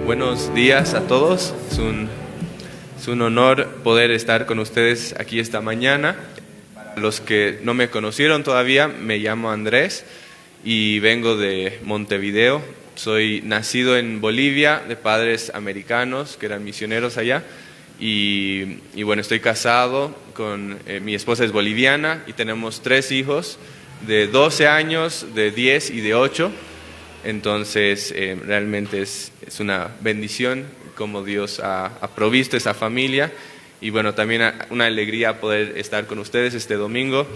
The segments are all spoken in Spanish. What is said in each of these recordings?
Buenos días a todos. Es un honor poder estar con ustedes aquí esta mañana. Para los que no me conocieron todavía, me llamo Andrés y vengo de Montevideo. Soy nacido en Bolivia, de padres americanos que eran misioneros allá. Y bueno, estoy casado con mi esposa es boliviana y tenemos 3 hijos de 12 años, de 10 y de 8. Entonces, realmente es una bendición como Dios ha provisto esa familia. Y bueno, también una alegría poder estar con ustedes este domingo.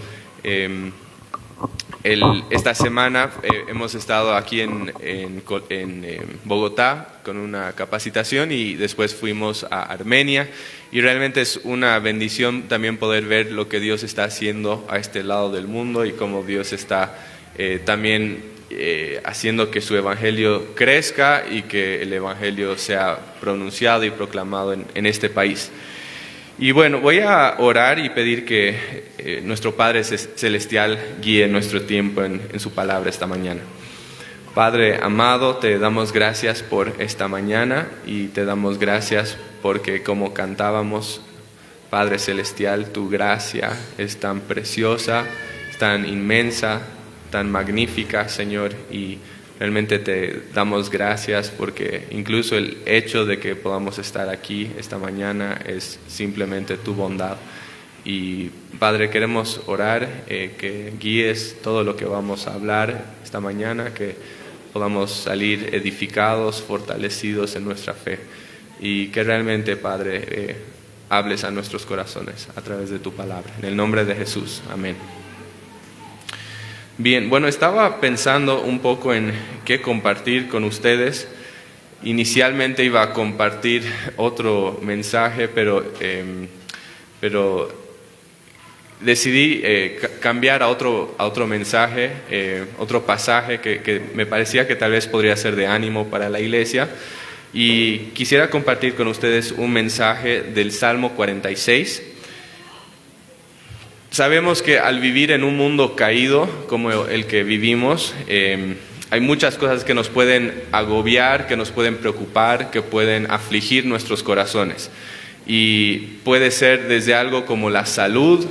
Esta semana hemos estado aquí en Bogotá con una capacitación y después fuimos a Armenia. Y realmente es una bendición también poder ver lo que Dios está haciendo a este lado del mundo y cómo Dios está también haciendo que su evangelio crezca y que el evangelio sea pronunciado y proclamado en este país. Y bueno, voy a orar y pedir que nuestro Padre Celestial guíe nuestro tiempo en su palabra esta mañana. Padre amado, te damos gracias por esta mañana y te damos gracias porque como cantábamos, Padre Celestial, tu gracia es tan preciosa, tan inmensa, tan magnífica, Señor, y realmente te damos gracias porque incluso el hecho de que podamos estar aquí esta mañana es simplemente tu bondad. Y Padre, queremos orar que guíes todo lo que vamos a hablar esta mañana, que podamos salir edificados, fortalecidos en nuestra fe y que realmente, Padre, hables a nuestros corazones a través de tu palabra. En el nombre de Jesús, amén. Bien, bueno, estaba pensando un poco en qué compartir con ustedes. Inicialmente iba a compartir otro mensaje, pero decidí cambiar a otro mensaje, otro pasaje que me parecía que tal vez podría ser de ánimo para la iglesia. Y quisiera compartir con ustedes un mensaje del Salmo 46. Sabemos que al vivir en un mundo caído como el que vivimos, hay muchas cosas que nos pueden agobiar, que nos pueden preocupar, que pueden afligir nuestros corazones. Y puede ser desde algo como la salud,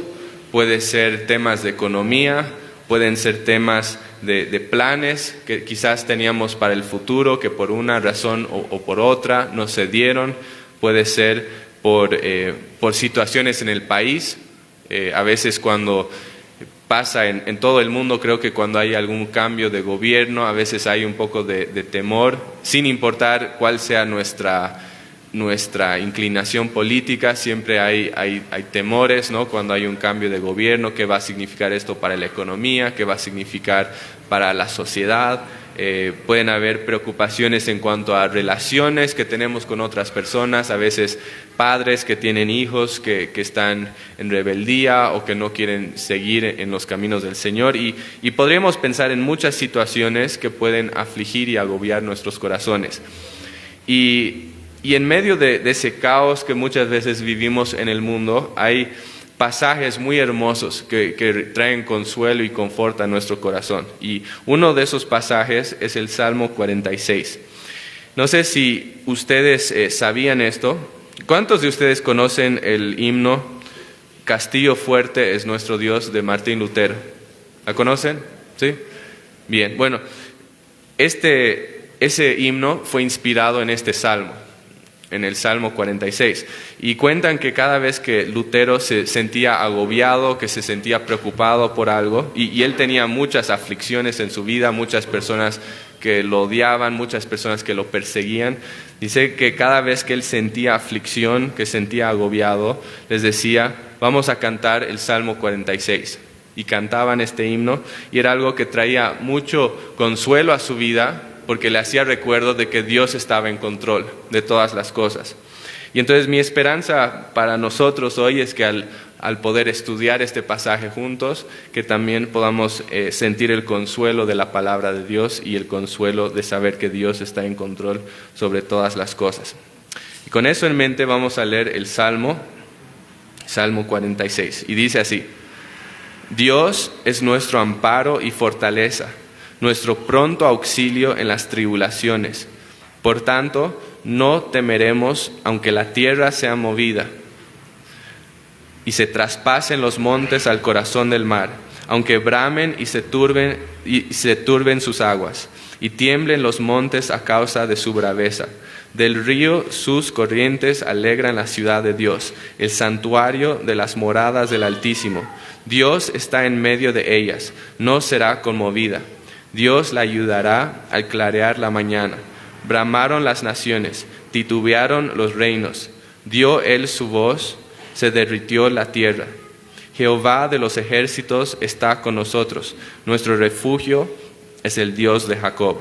puede ser temas de economía, pueden ser temas de planes que quizás teníamos para el futuro, que por una razón o por otra no se dieron, puede ser por situaciones en el país. A veces cuando pasa en todo el mundo, creo que cuando hay algún cambio de gobierno, a veces hay un poco de temor, sin importar cuál sea nuestra inclinación política, siempre hay temores, ¿no? Cuando hay un cambio de gobierno, ¿qué va a significar esto para la economía? ¿Qué va a significar para la sociedad? Pueden haber preocupaciones en cuanto a relaciones que tenemos con otras personas, a veces padres que tienen hijos que están en rebeldía o que no quieren seguir en los caminos del Señor y podríamos pensar en muchas situaciones que pueden afligir y agobiar nuestros corazones. Y en medio de ese caos que muchas veces vivimos en el mundo, hay pasajes muy hermosos que traen consuelo y confort a nuestro corazón. Y uno de esos pasajes es el Salmo 46. No sé si ustedes sabían esto. ¿Cuántos de ustedes conocen el himno Castillo fuerte es nuestro Dios de Martín Lutero? ¿La conocen? ¿Sí? Bien, bueno, ese himno fue inspirado en este salmo, en el Salmo 46. Y cuentan que cada vez que Lutero se sentía agobiado, que se sentía preocupado por algo, y él tenía muchas aflicciones en su vida, muchas personas que lo odiaban, muchas personas que lo perseguían, dice que cada vez que él sentía aflicción, que sentía agobiado, les decía, vamos a cantar el Salmo 46. Y cantaban este himno, y era algo que traía mucho consuelo a su vida, porque le hacía recuerdo de que Dios estaba en control de todas las cosas. Y entonces mi esperanza para nosotros hoy es que al poder estudiar este pasaje juntos, que también podamos sentir el consuelo de la palabra de Dios y el consuelo de saber que Dios está en control sobre todas las cosas. Y con eso en mente vamos a leer el Salmo 46. Y dice así: Dios es nuestro amparo y fortaleza, nuestro pronto auxilio en las tribulaciones. Por tanto, no temeremos aunque la tierra sea movida y se traspasen los montes al corazón del mar, aunque bramen y se turben sus aguas, y tiemblen los montes a causa de su braveza. Del río sus corrientes alegran la ciudad de Dios, el santuario de las moradas del Altísimo. Dios está en medio de ellas, no será conmovida. Dios la ayudará al clarear la mañana. Bramaron las naciones, titubearon los reinos. Dio él su voz, se derritió la tierra. Jehová de los ejércitos está con nosotros. Nuestro refugio es el Dios de Jacob.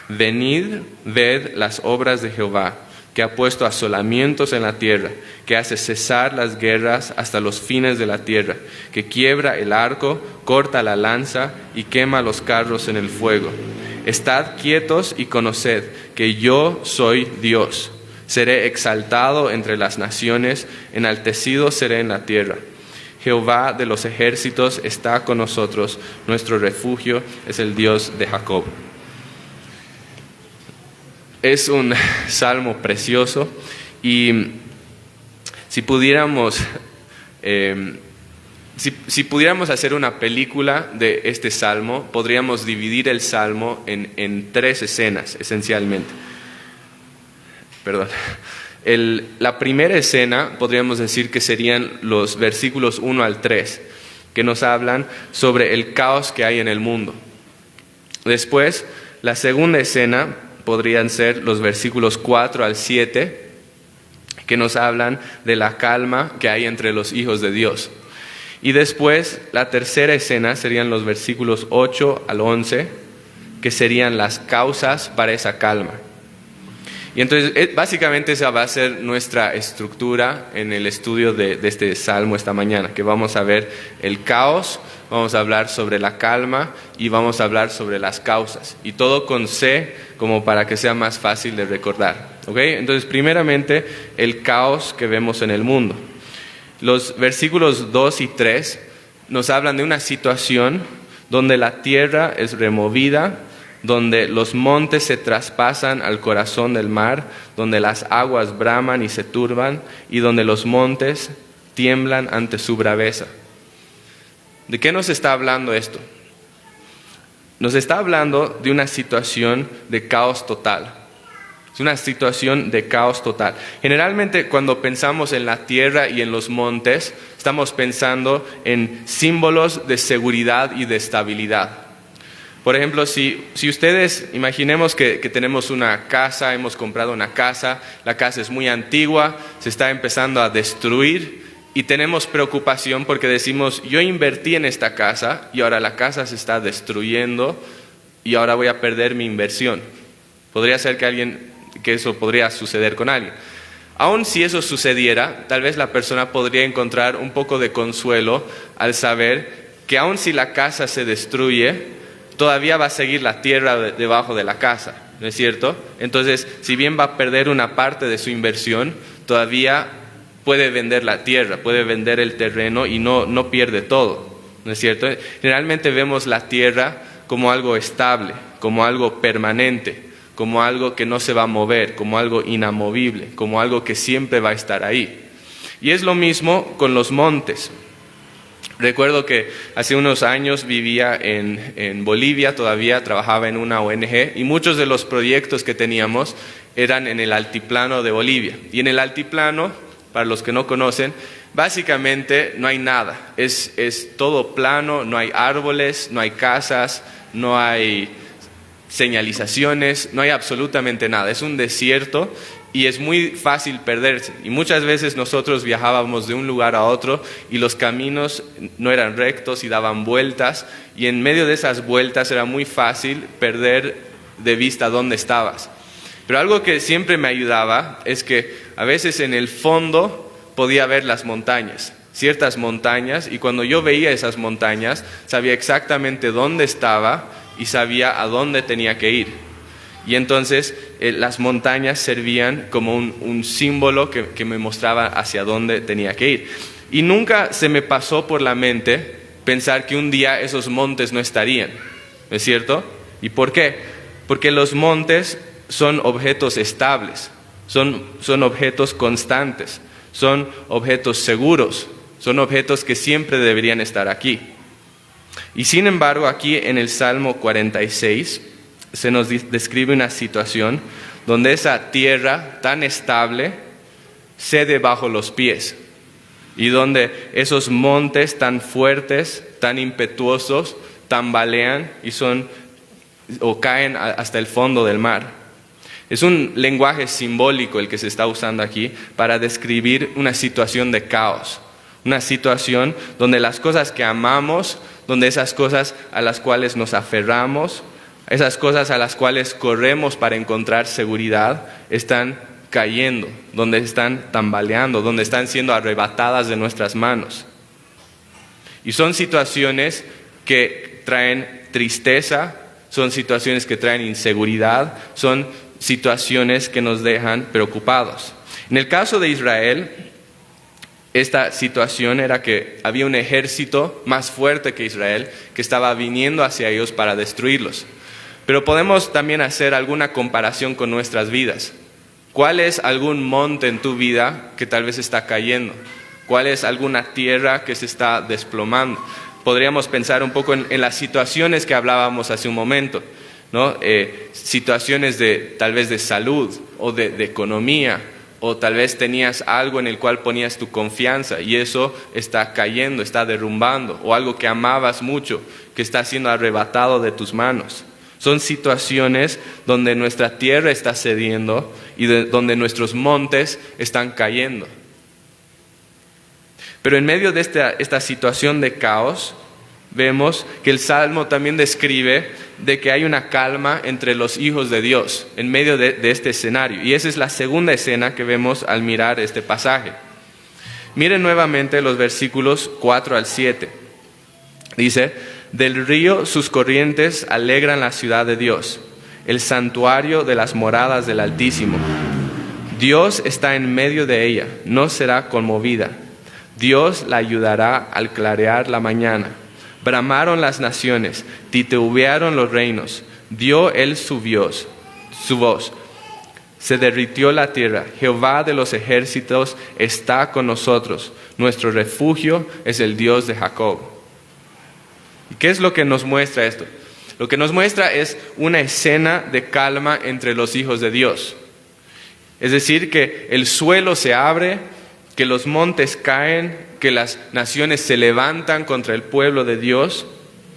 Venid, ved las obras de Jehová, que ha puesto asolamientos en la tierra, que hace cesar las guerras hasta los fines de la tierra, que quiebra el arco, corta la lanza y quema los carros en el fuego. Estad quietos y conoced que yo soy Dios. Seré exaltado entre las naciones, enaltecido seré en la tierra. Jehová de los ejércitos está con nosotros, nuestro refugio es el Dios de Jacob. Es un salmo precioso y si pudiéramos hacer una película de este salmo, podríamos dividir el salmo en 3 escenas, esencialmente. La primera escena podríamos decir que serían los versículos 1 al 3, que nos hablan sobre el caos que hay en el mundo. Después, la segunda escena podrían ser los versículos 4 al 7, que nos hablan de la calma que hay entre los hijos de Dios. Y después, la tercera escena serían los versículos 8 al 11, que serían las causas para esa calma. Y entonces, básicamente esa va a ser nuestra estructura en el estudio de este salmo esta mañana, que vamos a ver el caos, vamos a hablar sobre la calma y vamos a hablar sobre las causas. Y todo con C, como para que sea más fácil de recordar. ¿Okay? Entonces, primeramente, el caos que vemos en el mundo. Los versículos 2 y 3 nos hablan de una situación donde la tierra es removida, donde los montes se traspasan al corazón del mar, donde las aguas braman y se turban, y donde los montes tiemblan ante su braveza. ¿De qué nos está hablando esto? Nos está hablando de una situación de caos total. Es una situación de caos total. Generalmente cuando pensamos en la tierra y en los montes, estamos pensando en símbolos de seguridad y de estabilidad. Por ejemplo, si ustedes, imaginemos que tenemos una casa, hemos comprado una casa, la casa es muy antigua, se está empezando a destruir y tenemos preocupación porque decimos, yo invertí en esta casa y ahora la casa se está destruyendo y ahora voy a perder mi inversión. Podría ser que eso podría suceder con alguien. Aun si eso sucediera, tal vez la persona podría encontrar un poco de consuelo al saber que aun si la casa se destruye, todavía va a seguir la tierra debajo de la casa, ¿no es cierto? Entonces, si bien va a perder una parte de su inversión, todavía puede vender la tierra, puede vender el terreno y no pierde todo, ¿no es cierto? Generalmente vemos la tierra como algo estable, como algo permanente, como algo que no se va a mover, como algo inamovible, como algo que siempre va a estar ahí. Y es lo mismo con los montes. Recuerdo que hace unos años vivía en Bolivia, todavía trabajaba en una ONG y muchos de los proyectos que teníamos eran en el altiplano de Bolivia. Y en el altiplano, para los que no conocen, básicamente no hay nada, es todo plano, no hay árboles, no hay casas, no hay señalizaciones, no hay absolutamente nada, es un desierto y es muy fácil perderse. Y muchas veces nosotros viajábamos de un lugar a otro y los caminos no eran rectos y daban vueltas, y en medio de esas vueltas era muy fácil perder de vista dónde estabas. Pero algo que siempre me ayudaba es que a veces en el fondo podía ver las montañas, ciertas montañas, y cuando yo veía esas montañas sabía exactamente dónde estaba y sabía a dónde tenía que ir. Y entonces las montañas servían como un símbolo que me mostraba hacia dónde tenía que ir. Y nunca se me pasó por la mente pensar que un día esos montes no estarían, ¿no es cierto? ¿Y por qué? Porque los montes son objetos estables, son objetos constantes, son objetos seguros, son objetos que siempre deberían estar aquí. Y sin embargo, aquí en el Salmo 46 se nos describe una situación donde esa tierra tan estable cede bajo los pies y donde esos montes tan fuertes, tan impetuosos, tambalean o caen hasta el fondo del mar. Es un lenguaje simbólico el que se está usando aquí para describir una situación de caos, una situación donde las cosas que amamos, donde esas cosas a las cuales nos aferramos, esas cosas a las cuales corremos para encontrar seguridad, están cayendo, donde están tambaleando, donde están siendo arrebatadas de nuestras manos. Y son situaciones que traen tristeza, son situaciones que traen inseguridad, son situaciones que nos dejan preocupados. En el caso de Israel, esta situación era que había un ejército más fuerte que Israel que estaba viniendo hacia ellos para destruirlos. Pero podemos también hacer alguna comparación con nuestras vidas. ¿Cuál es algún monte en tu vida que tal vez está cayendo? ¿Cuál es alguna tierra que se está desplomando? Podríamos pensar un poco en las situaciones que hablábamos hace un momento, ¿no? Situaciones tal vez de salud o de economía, o tal vez tenías algo en el cual ponías tu confianza y eso está cayendo, está derrumbando, o algo que amabas mucho, que está siendo arrebatado de tus manos. Son situaciones donde nuestra tierra está cediendo y donde nuestros montes están cayendo. Pero en medio de esta situación de caos, vemos que el Salmo también describe de que hay una calma entre los hijos de Dios en medio de este escenario. Y esa es la segunda escena que vemos al mirar este pasaje. Miren nuevamente los versículos 4 al 7. Dice: del río sus corrientes alegran la ciudad de Dios, el santuario de las moradas del Altísimo. Dios está en medio de ella, no será conmovida. Dios la ayudará al clarear la mañana. Bramaron las naciones, titubearon los reinos. Dio él su voz. Se derritió la tierra. Jehová de los ejércitos está con nosotros. Nuestro refugio es el Dios de Jacob. ¿Y qué es lo que nos muestra esto? Lo que nos muestra es una escena de calma entre los hijos de Dios. Es decir, que el suelo se abre, que los montes caen, que las naciones se levantan contra el pueblo de Dios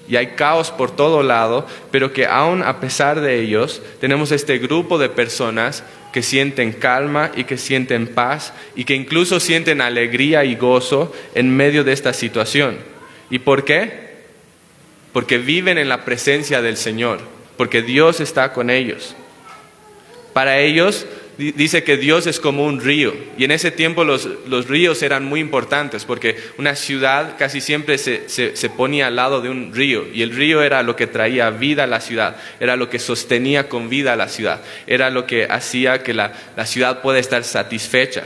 y hay caos por todo lado, pero que aún a pesar de ellos tenemos este grupo de personas que sienten calma y que sienten paz y que incluso sienten alegría y gozo en medio de esta situación. ¿Y por qué? Porque viven en la presencia del Señor, porque Dios está con ellos. Para ellos dice que Dios es como un río, y en ese tiempo los ríos eran muy importantes porque una ciudad casi siempre se ponía al lado de un río, y el río era lo que traía vida a la ciudad, era lo que sostenía con vida a la ciudad, era lo que hacía que la ciudad pueda estar satisfecha,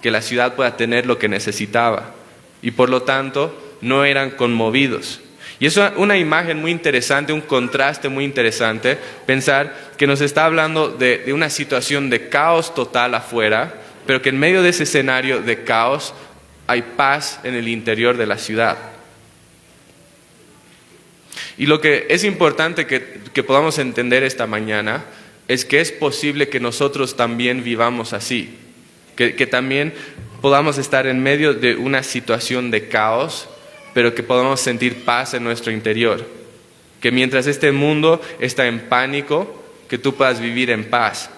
que la ciudad pueda tener lo que necesitaba, y por lo tanto no eran conmovidos. Y es una imagen muy interesante, un contraste muy interesante, pensar que nos está hablando de una situación de caos total afuera, pero que en medio de ese escenario de caos hay paz en el interior de la ciudad. Y lo que es importante que podamos entender esta mañana es que es posible que nosotros también vivamos así, que también podamos estar en medio de una situación de caos, pero que podamos sentir paz en nuestro interior. Que mientras este mundo está en pánico, que tú puedas vivir en paz.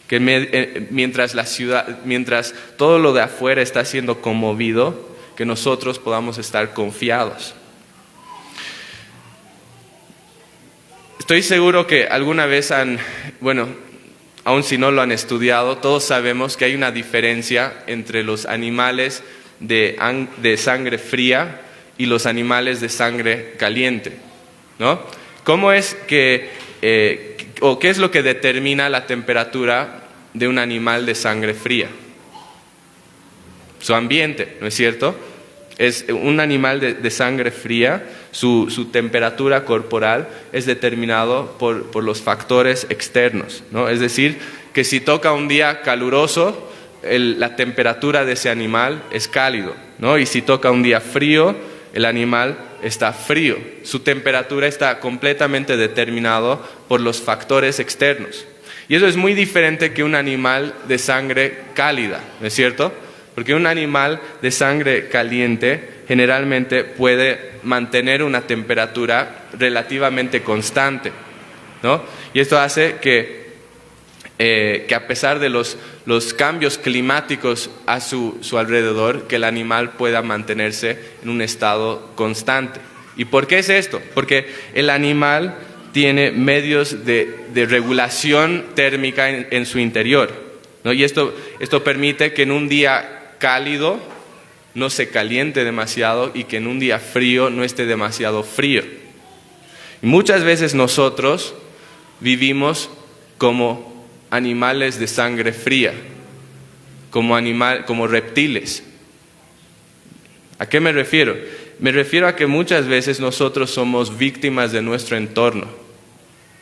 Que mientras todo lo de afuera está siendo conmovido, que nosotros podamos estar confiados. Estoy seguro que alguna vez aun si no lo han estudiado, todos sabemos que hay una diferencia entre los animales de sangre fría y los animales de sangre caliente, ¿no? ¿Cómo es qué es lo que determina la temperatura de un animal de sangre fría? Su ambiente, ¿no es cierto? Es un animal de sangre fría, su temperatura corporal es determinado por los factores externos, ¿no? Es decir, que si toca un día caluroso, la temperatura de ese animal es cálido, ¿no? Y si toca un día frío, el animal está frío. Su temperatura está completamente determinado por los factores externos. Y eso es muy diferente que un animal de sangre cálida, ¿no es cierto? Porque un animal de sangre caliente generalmente puede mantener una temperatura relativamente constante, ¿no? Y esto hace que a pesar de los cambios climáticos a su alrededor, que el animal pueda mantenerse en un estado constante. ¿Y por qué es esto? Porque el animal tiene medios de regulación térmica en su interior, ¿no? Y esto permite que en un día cálido no se caliente demasiado y que en un día frío no esté demasiado frío. Y muchas veces nosotros vivimos como animales de sangre fría, como reptiles. ¿A qué me refiero? Me refiero a que muchas veces nosotros somos víctimas de nuestro entorno,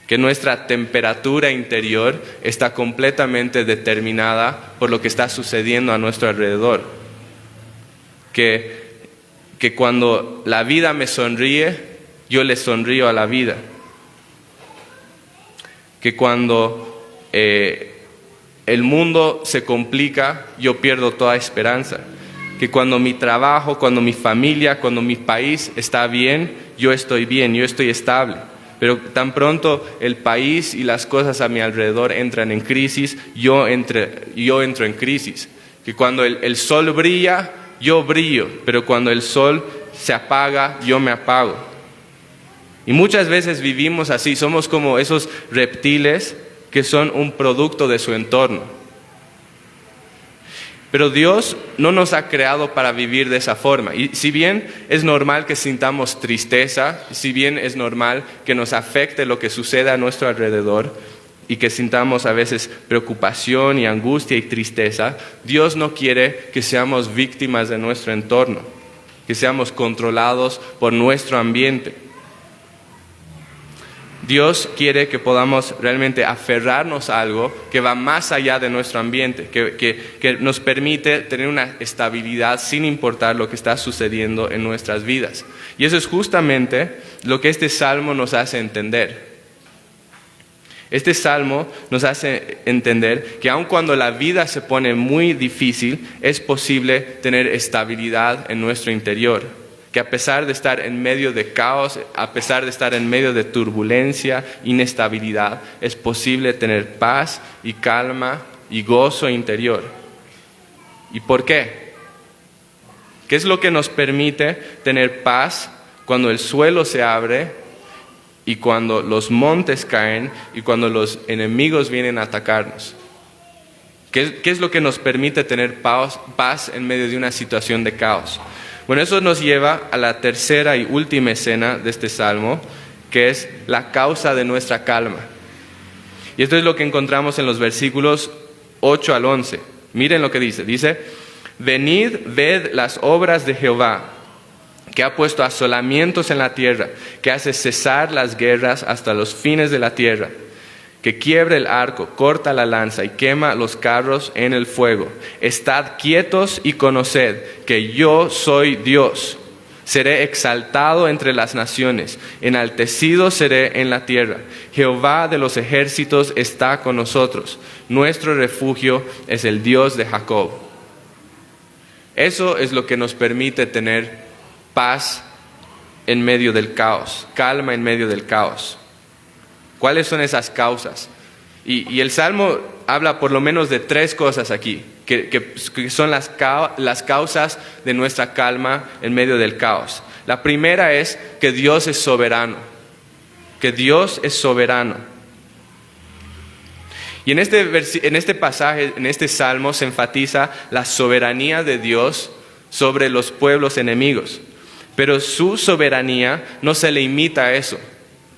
que nuestra temperatura interior está completamente determinada por lo que está sucediendo a nuestro alrededor. Que cuando la vida me sonríe, yo le sonrío a la vida. Que cuando el mundo se complica, yo pierdo toda esperanza. Que cuando mi trabajo, cuando mi familia, cuando mi país está bien, yo estoy estable. Pero tan pronto el país y las cosas a mi alrededor entran en crisis, yo entro en crisis. Que cuando el sol brilla, yo brillo, pero cuando el sol se apaga, yo me apago. Y muchas veces vivimos así, somos como esos reptiles que son un producto de su entorno. Pero Dios no nos ha creado para vivir de esa forma. Y si bien es normal que sintamos tristeza, si bien es normal que nos afecte lo que sucede a nuestro alrededor y que sintamos a veces preocupación y angustia y tristeza, Dios no quiere que seamos víctimas de nuestro entorno, que seamos controlados por nuestro ambiente. Dios quiere que podamos realmente aferrarnos a algo que va más allá de nuestro ambiente, que nos permite tener una estabilidad sin importar lo que está sucediendo en nuestras vidas. Y eso es justamente lo que este salmo nos hace entender. Este salmo nos hace entender que aun cuando la vida se pone muy difícil, es posible tener estabilidad en nuestro interior. Que a pesar de estar en medio de caos, a pesar de estar en medio de turbulencia, inestabilidad, es posible tener paz y calma y gozo interior. ¿Y por qué? ¿Qué es lo que nos permite tener paz cuando el suelo se abre y cuando los montes caen y cuando los enemigos vienen a atacarnos? ¿Qué es lo que nos permite tener paz en medio de una situación de caos? Bueno, eso nos lleva a la tercera y última escena de este salmo, que es la causa de nuestra calma. Y esto es lo que encontramos en los versículos 8 al 11. Miren lo que dice. Dice, venid, ved las obras de Jehová, que ha puesto asolamientos en la tierra, que hace cesar las guerras hasta los fines de la tierra, que quiebra el arco, corta la lanza y quema los carros en el fuego. Estad quietos y conoced que yo soy Dios. Seré exaltado entre las naciones, enaltecido seré en la tierra. Jehová de los ejércitos está con nosotros. Nuestro refugio es el Dios de Jacob. Eso es lo que nos permite tener paz en medio del caos, calma en medio del caos. ¿Cuáles son esas causas? Y el Salmo habla por lo menos de 3 cosas aquí, que son las causas de nuestra calma en medio del caos. La primera es que Dios es soberano, que Dios es soberano. Y en este pasaje, en este Salmo, se enfatiza la soberanía de Dios sobre los pueblos enemigos. Pero su soberanía no se limita a eso.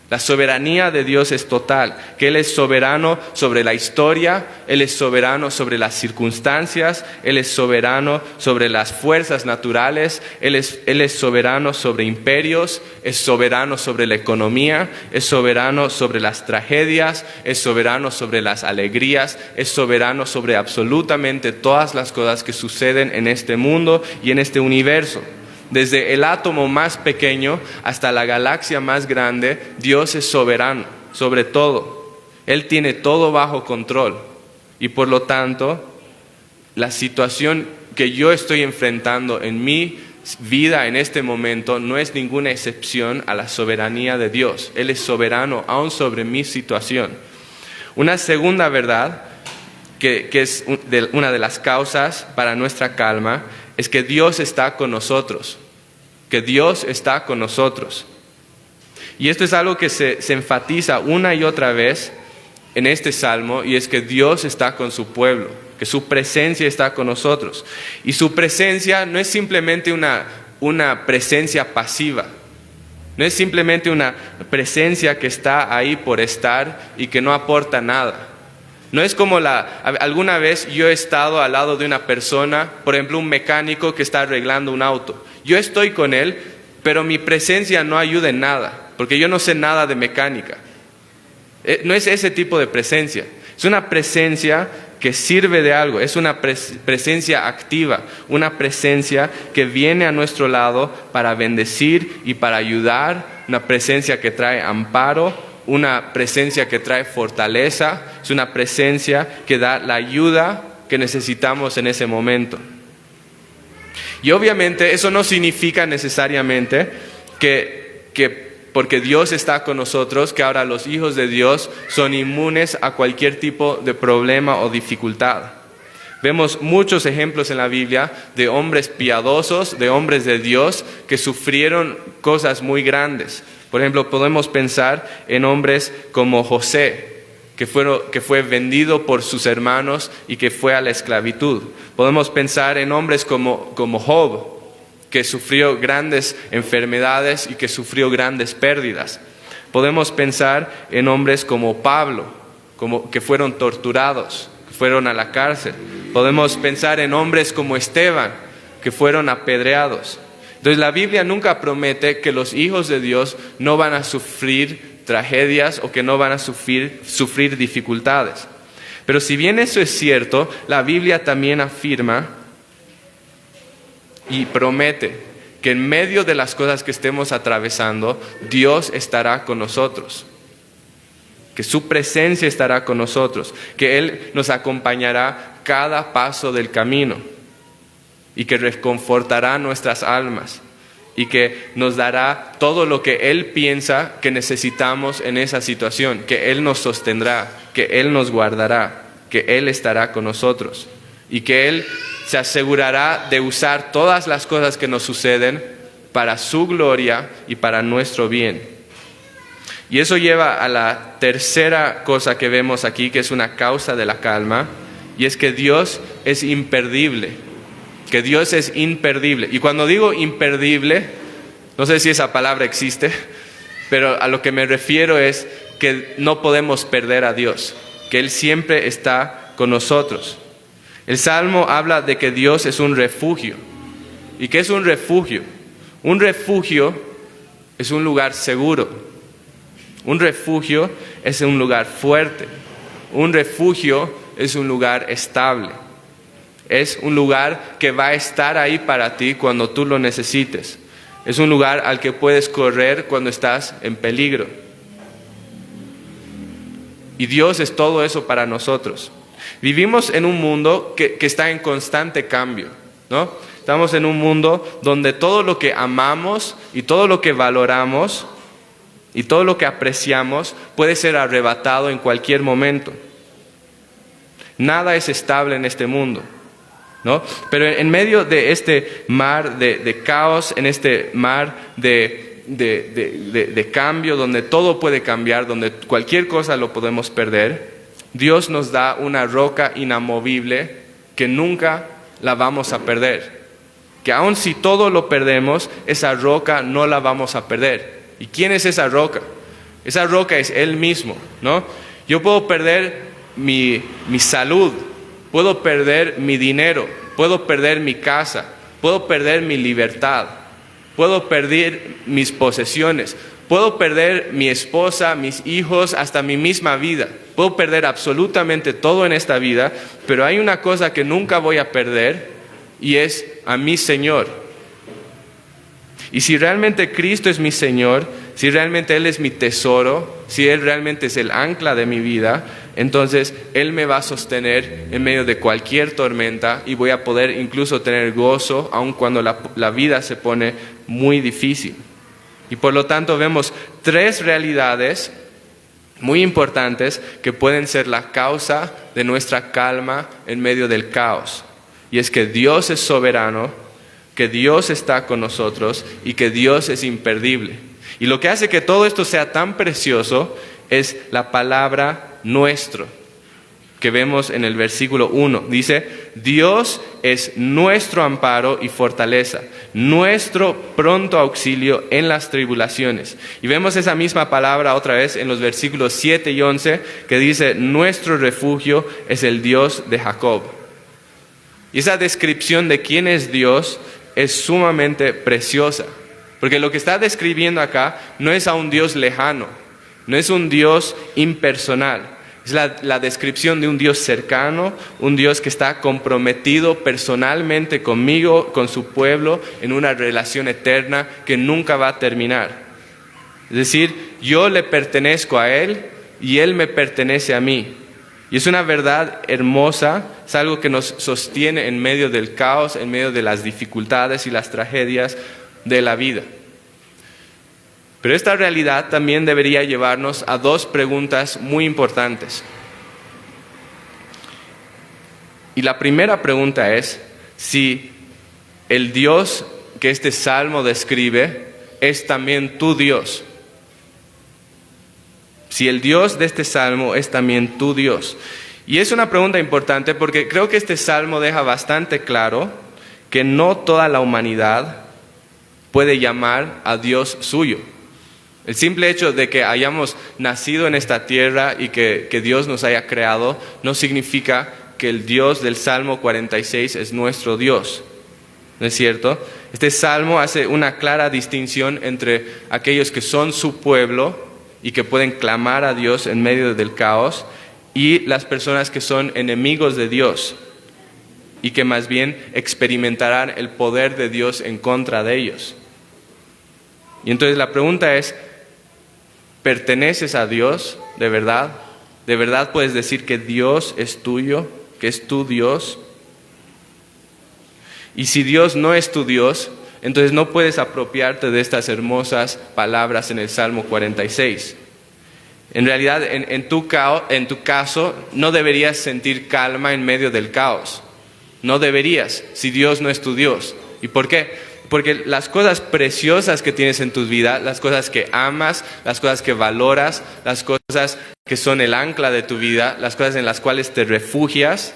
La soberanía de Dios es total, que Él es soberano sobre la historia, Él es soberano sobre las circunstancias, Él es soberano sobre las fuerzas naturales, Él es soberano sobre imperios, es soberano sobre la economía, es soberano sobre las tragedias, es soberano sobre las alegrías, es soberano sobre absolutamente todas las cosas que suceden en este mundo y en este universo. Desde el átomo más pequeño hasta la galaxia más grande, Dios es soberano sobre todo. Él tiene todo bajo control. Y por lo tanto, la situación que yo estoy enfrentando en mi vida en este momento no es ninguna excepción a la soberanía de Dios. Él es soberano aún sobre mi situación. Una segunda verdad, que es una de las causas para nuestra calma, es que Dios está con nosotros, que Dios está con nosotros. Y esto es algo que se enfatiza una y otra vez en este salmo, y es que Dios está con su pueblo, que su presencia está con nosotros. Y su presencia no es simplemente una presencia pasiva, no es simplemente una presencia que está ahí por estar y que no aporta nada. No es como alguna vez yo he estado al lado de una persona, por ejemplo un mecánico que está arreglando un auto. Yo estoy con él, pero mi presencia no ayuda en nada, porque yo no sé nada de mecánica. No es ese tipo de presencia, es una presencia que sirve de algo, es una presencia activa, una presencia que viene a nuestro lado para bendecir y para ayudar, una presencia que trae amparo, una presencia que trae fortaleza, es una presencia que da la ayuda que necesitamos en ese momento. Y obviamente eso no significa necesariamente que porque Dios está con nosotros, que ahora los hijos de Dios son inmunes a cualquier tipo de problema o dificultad. Vemos muchos ejemplos en la Biblia de hombres piadosos, de hombres de Dios que sufrieron cosas muy grandes. Por ejemplo, podemos pensar en hombres como José, que fue vendido por sus hermanos y que fue a la esclavitud. Podemos pensar en hombres como Job, que sufrió grandes enfermedades y que sufrió grandes pérdidas. Podemos pensar en hombres como Pablo, que fueron torturados, que fueron a la cárcel. Podemos pensar en hombres como Esteban, que fueron apedreados. Entonces la Biblia nunca promete que los hijos de Dios no van a sufrir tragedias o que no van a sufrir dificultades. Pero si bien eso es cierto, la Biblia también afirma y promete que en medio de las cosas que estemos atravesando, Dios estará con nosotros, que su presencia estará con nosotros, que Él nos acompañará cada paso del camino y que reconfortará nuestras almas y que nos dará todo lo que Él piensa que necesitamos en esa situación, que Él nos sostendrá, que Él nos guardará, que Él estará con nosotros y que Él se asegurará de usar todas las cosas que nos suceden para su gloria y para nuestro bien. Y eso lleva a la tercera cosa que vemos aquí, que es una causa de la calma, y es que Dios es imperdible. Que Dios es imperdible. Y cuando digo imperdible, no sé si esa palabra existe, pero a lo que me refiero es que no podemos perder a Dios, que Él siempre está con nosotros. El Salmo habla de que Dios es un refugio. ¿Y qué es un refugio? Un refugio es un lugar seguro. Un refugio es un lugar fuerte. Un refugio es un lugar estable. Es un lugar que va a estar ahí para ti cuando tú lo necesites. Es un lugar al que puedes correr cuando estás en peligro. Y Dios es todo eso para nosotros. Vivimos en un mundo que está en constante cambio, ¿no? Estamos en un mundo donde todo lo que amamos y todo lo que valoramos y todo lo que apreciamos puede ser arrebatado en cualquier momento. Nada es estable en este mundo, ¿no? Pero en medio de este mar de caos, en este mar de cambio, donde todo puede cambiar, donde cualquier cosa lo podemos perder, Dios nos da una roca inamovible que nunca la vamos a perder. Que aun si todo lo perdemos, esa roca no la vamos a perder. ¿Y quién es esa roca? Esa roca es Él mismo, ¿no? Yo puedo perder mi salud, puedo perder mi dinero, puedo perder mi casa, puedo perder mi libertad, puedo perder mis posesiones, puedo perder mi esposa, mis hijos, hasta mi misma vida. Puedo perder absolutamente todo en esta vida, pero hay una cosa que nunca voy a perder y es a mi Señor. Y si realmente Cristo es mi Señor, si realmente Él es mi tesoro, si Él realmente es el ancla de mi vida, entonces Él me va a sostener en medio de cualquier tormenta y voy a poder incluso tener gozo, aun cuando la vida se pone muy difícil. Y por lo tanto vemos 3 realidades muy importantes que pueden ser la causa de nuestra calma en medio del caos. Y es que Dios es soberano, que Dios está con nosotros y que Dios es imperdible. Y lo que hace que todo esto sea tan precioso es la palabra nuestro, que vemos en el versículo 1. Dice, Dios es nuestro amparo y fortaleza, nuestro pronto auxilio en las tribulaciones. Y vemos esa misma palabra otra vez en los versículos 7 y 11, que dice, nuestro refugio es el Dios de Jacob. Y esa descripción de quién es Dios es sumamente preciosa, porque lo que está describiendo acá no es a un Dios lejano, no es un Dios impersonal, es la descripción de un Dios cercano, un Dios que está comprometido personalmente conmigo, con su pueblo, en una relación eterna que nunca va a terminar. Es decir, yo le pertenezco a Él y Él me pertenece a mí. Y es una verdad hermosa, es algo que nos sostiene en medio del caos, en medio de las dificultades y las tragedias de la vida. Pero esta realidad también debería llevarnos a 2 preguntas muy importantes. Y la primera pregunta es si el Dios que este salmo describe es también tu Dios. Si el Dios de este salmo es también tu Dios. Y es una pregunta importante porque creo que este salmo deja bastante claro que no toda la humanidad puede llamar a Dios suyo. El simple hecho de que hayamos nacido en esta tierra y que Dios nos haya creado no significa que el Dios del Salmo 46 es nuestro Dios. ¿No es cierto? Este salmo hace una clara distinción entre aquellos que son su pueblo y que pueden clamar a Dios en medio del caos, y las personas que son enemigos de Dios y que más bien experimentarán el poder de Dios en contra de ellos. Y entonces la pregunta es, ¿perteneces a Dios de verdad? ¿De verdad puedes decir que Dios es tuyo, que es tu Dios? Y si Dios no es tu Dios, entonces no puedes apropiarte de estas hermosas palabras en el Salmo 46. En realidad, en tu caso, no deberías sentir calma en medio del caos. No deberías, si Dios no es tu Dios. ¿Y por qué? Porque las cosas preciosas que tienes en tu vida, las cosas que amas, las cosas que valoras, las cosas que son el ancla de tu vida, las cosas en las cuales te refugias,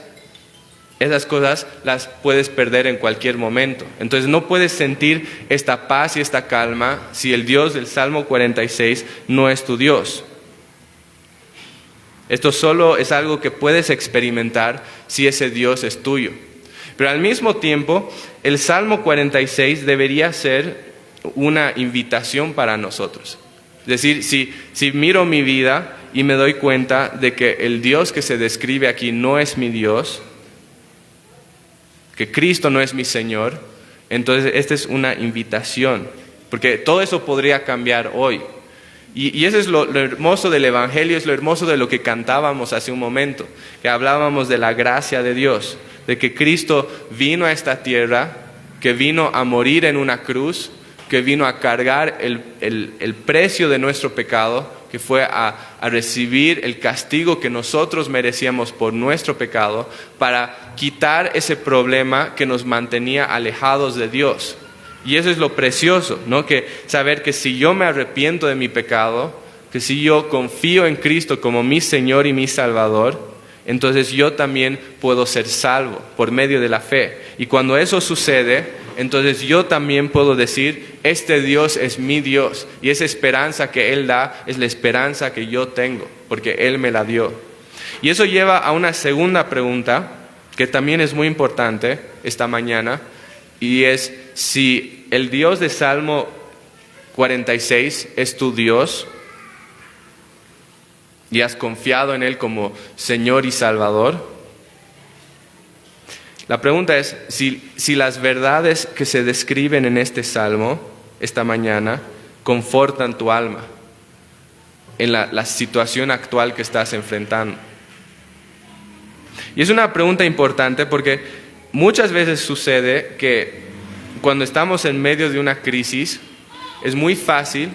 esas cosas las puedes perder en cualquier momento. Entonces no puedes sentir esta paz y esta calma si el Dios del Salmo 46 no es tu Dios. Esto solo es algo que puedes experimentar si ese Dios es tuyo. Pero al mismo tiempo, el Salmo 46 debería ser una invitación para nosotros. Es decir, si miro mi vida y me doy cuenta de que el Dios que se describe aquí no es mi Dios, que Cristo no es mi Señor, entonces esta es una invitación, porque todo eso podría cambiar hoy. Y eso es lo hermoso del Evangelio, es lo hermoso de lo que cantábamos hace un momento, que hablábamos de la gracia de Dios, de que Cristo vino a esta tierra, que vino a morir en una cruz, que vino a cargar el precio de nuestro pecado, que fue a recibir el castigo que nosotros merecíamos por nuestro pecado, para quitar ese problema que nos mantenía alejados de Dios. Y eso es lo precioso, ¿no? Que saber que si yo me arrepiento de mi pecado, que si yo confío en Cristo como mi Señor y mi Salvador, entonces yo también puedo ser salvo por medio de la fe. Y cuando eso sucede, entonces yo también puedo decir, este Dios es mi Dios. Y esa esperanza que Él da es la esperanza que yo tengo, porque Él me la dio. Y eso lleva a una segunda pregunta, que también es muy importante esta mañana, y es si el Dios de Salmo 46 es tu Dios, y has confiado en Él como Señor y Salvador. La pregunta es, si las verdades que se describen en este salmo, esta mañana, confortan tu alma en la situación actual que estás enfrentando. Y es una pregunta importante porque muchas veces sucede que cuando estamos en medio de una crisis, es muy fácil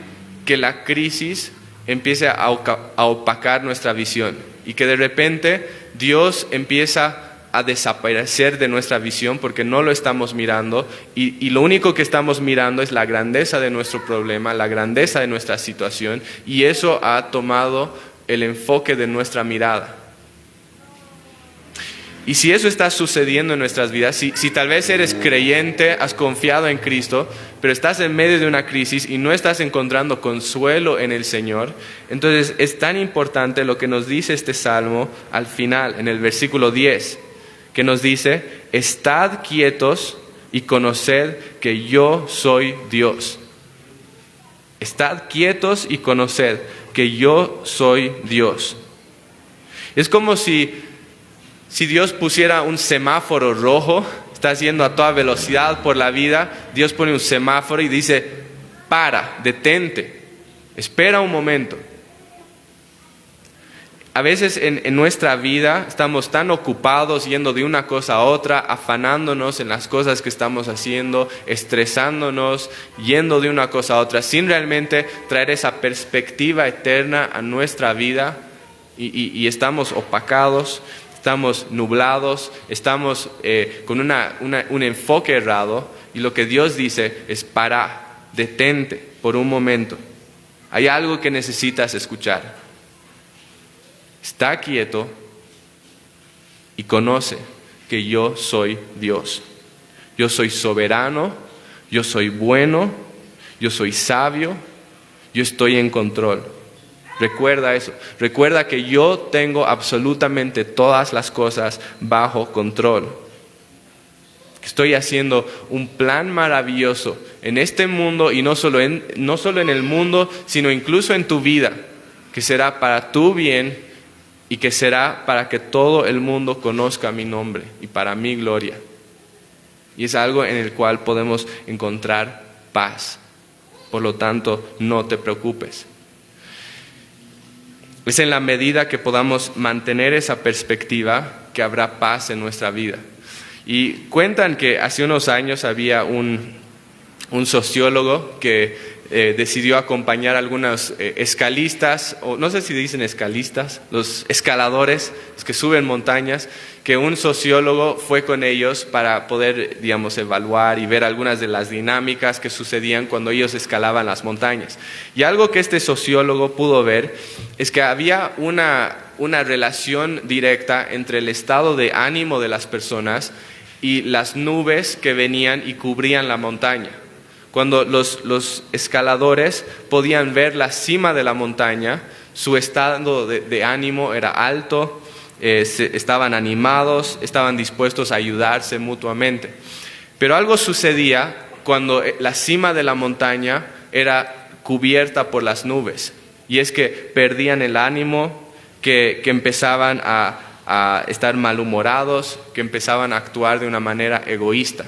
que la crisis empiece a opacar nuestra visión y que de repente Dios empieza a desaparecer de nuestra visión porque no lo estamos mirando y lo único que estamos mirando es la grandeza de nuestro problema, la grandeza de nuestra situación, y eso ha tomado el enfoque de nuestra mirada. Y si eso está sucediendo en nuestras vidas, si tal vez eres creyente, has confiado en Cristo, pero estás en medio de una crisis y no estás encontrando consuelo en el Señor, entonces es tan importante lo que nos dice este salmo al final, en el versículo 10, que nos dice, estad quietos y conoced que yo soy Dios. Estad quietos y conoced que yo soy Dios. Es como si Dios pusiera un semáforo rojo, estás yendo a toda velocidad por la vida, Dios pone un semáforo y dice, para, detente, espera un momento. A veces en nuestra vida estamos tan ocupados yendo de una cosa a otra, afanándonos en las cosas que estamos haciendo, estresándonos, yendo de una cosa a otra, sin realmente traer esa perspectiva eterna a nuestra vida y estamos opacados. Estamos nublados, estamos con un enfoque errado, y lo que Dios dice es para, detente por un momento. Hay algo que necesitas escuchar. Está quieto y conoce que yo soy Dios. Yo soy soberano, yo soy bueno, yo soy sabio, yo estoy en control. Recuerda eso, recuerda que yo tengo absolutamente todas las cosas bajo control. Estoy haciendo un plan maravilloso en este mundo y no solo en el mundo, sino incluso en tu vida, que será para tu bien y que será para que todo el mundo conozca mi nombre y para mi gloria. Y es algo en el cual podemos encontrar paz. Por lo tanto, no te preocupes. Es en la medida que podamos mantener esa perspectiva que habrá paz en nuestra vida. Y cuentan que hace unos años había un sociólogo que decidió acompañar a algunos escalistas, o no sé si dicen escalistas, los escaladores, los que suben montañas, que un sociólogo fue con ellos para poder, evaluar y ver algunas de las dinámicas que sucedían cuando ellos escalaban las montañas. Y algo que este sociólogo pudo ver es que había una relación directa entre el estado de ánimo de las personas y las nubes que venían y cubrían la montaña. Cuando los escaladores podían ver la cima de la montaña, su estado de ánimo era alto, estaban animados, estaban dispuestos a ayudarse mutuamente. Pero algo sucedía cuando la cima de la montaña era cubierta por las nubes, y es que perdían el ánimo, que empezaban a estar malhumorados, que empezaban a actuar de una manera egoísta.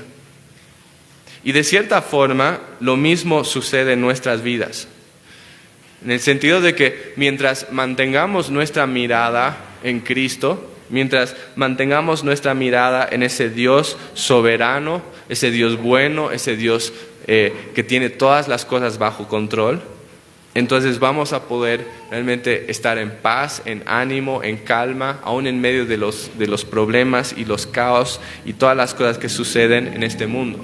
Y de cierta forma, lo mismo sucede en nuestras vidas. En el sentido de que mientras mantengamos nuestra mirada en Cristo, mientras mantengamos nuestra mirada en ese Dios soberano, ese Dios bueno, ese Dios que tiene todas las cosas bajo control, entonces vamos a poder realmente estar en paz, en ánimo, en calma, aún en medio de los problemas y los caos y todas las cosas que suceden en este mundo.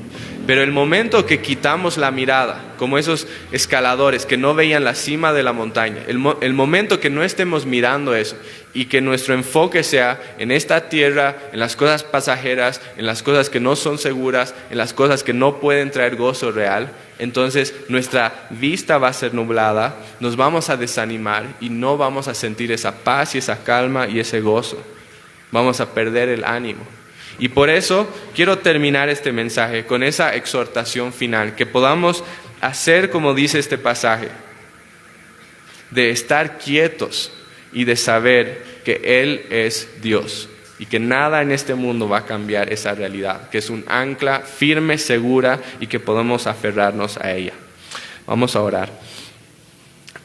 Pero el momento que quitamos la mirada, como esos escaladores que no veían la cima de la montaña, el momento que no estemos mirando eso y que nuestro enfoque sea en esta tierra, en las cosas pasajeras, en las cosas que no son seguras, en las cosas que no pueden traer gozo real, entonces nuestra vista va a ser nublada, nos vamos a desanimar y no vamos a sentir esa paz y esa calma y ese gozo. Vamos a perder el ánimo. Y por eso quiero terminar este mensaje con esa exhortación final, que podamos hacer como dice este pasaje, de estar quietos y de saber que Él es Dios y que nada en este mundo va a cambiar esa realidad, que es un ancla firme, segura y que podemos aferrarnos a ella. Vamos a orar.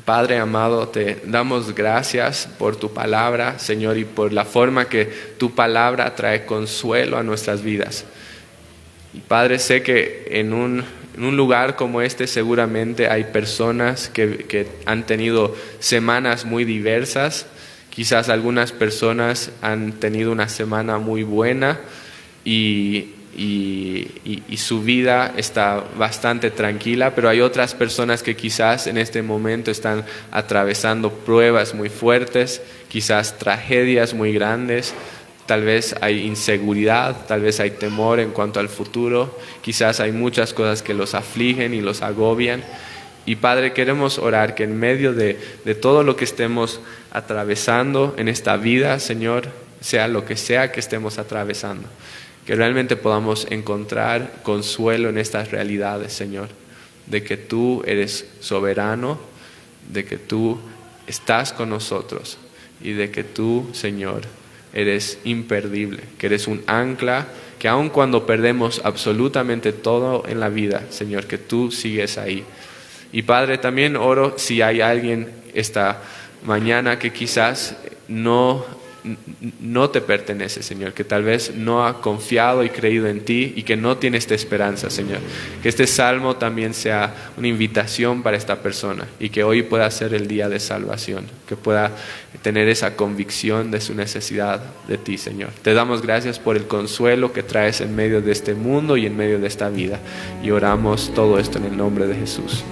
Padre amado, te damos gracias por tu palabra, Señor, y por la forma que tu palabra trae consuelo a nuestras vidas. Y Padre, sé que en un lugar como este seguramente hay personas que han tenido semanas muy diversas. Quizás algunas personas han tenido una semana muy buena y su vida está bastante tranquila, pero hay otras personas que quizás en este momento están atravesando pruebas muy fuertes, quizás tragedias muy grandes, tal vez hay inseguridad, tal vez hay temor en cuanto al futuro, quizás hay muchas cosas que los afligen y los agobian. Y Padre, queremos orar que en medio de todo lo que estemos atravesando en esta vida, Señor, sea lo que sea que estemos atravesando, que realmente podamos encontrar consuelo en estas realidades, Señor, de que tú eres soberano, de que tú estás con nosotros y de que tú, Señor, eres imperdible, que eres un ancla, que aun cuando perdemos absolutamente todo en la vida, Señor, que tú sigues ahí. Y Padre, también oro si hay alguien esta mañana que quizás no te pertenece, Señor, que tal vez no ha confiado y creído en ti y que no tiene esta esperanza, Señor. Que este salmo también sea una invitación para esta persona y que hoy pueda ser el día de salvación, que pueda tener esa convicción de su necesidad de ti, Señor. Te damos gracias por el consuelo que traes en medio de este mundo y en medio de esta vida. Y oramos todo esto en el nombre de Jesús.